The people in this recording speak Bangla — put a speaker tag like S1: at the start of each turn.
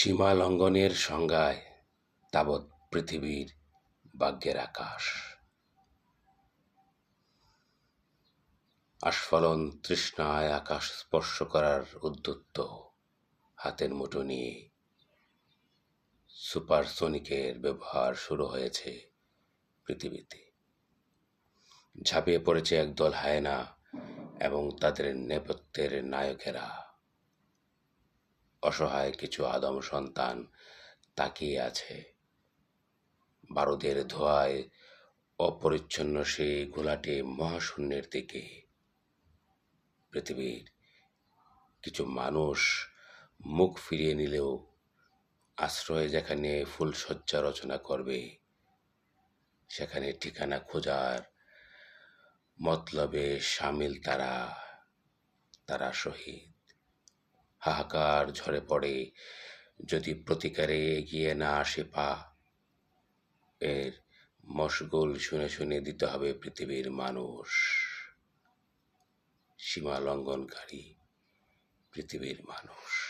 S1: সীমা লঙ্ঘনের সংজ্ঞায় তাবৎ পৃথিবীর ভাগ্যের আকাশ। আস্ফালন তৃষ্ণায় আকাশ স্পর্শ করার উদ্যত হাতের মুঠো নিয়ে সুপারসনিকের ব্যবহার শুরু হয়েছে পৃথিবীতে। ঝাঁপিয়ে পড়েছে একদল হায়েনা এবং তাদের নেপথ্যের নায়কেরা। অসহায় কিছু আদম সন্তান তাকিয়ে আছে বারুদের ধোঁয়ায় অপরিচ্ছন্ন সেই ঘোলাটে মহাশূন্যের দিকে। পৃথিবীর কিছু মানুষ মুখ ফিরিয়ে নিলেও আশ্রয় যেখানে ফুলশয্যা রচনা করবে, সেখানে ঠিকানা খোঁজার মতলবে সামিল তারা শহীদ। হাহাকার ঝরে পড়ে যদি প্রতিকারে এগিয়ে না আসে পা। এর মশগুল শুনে শুনে দিতে হবে পৃথিবীর মানুষ। সীমা লঙ্ঘনকারী পৃথিবীর মানুষ।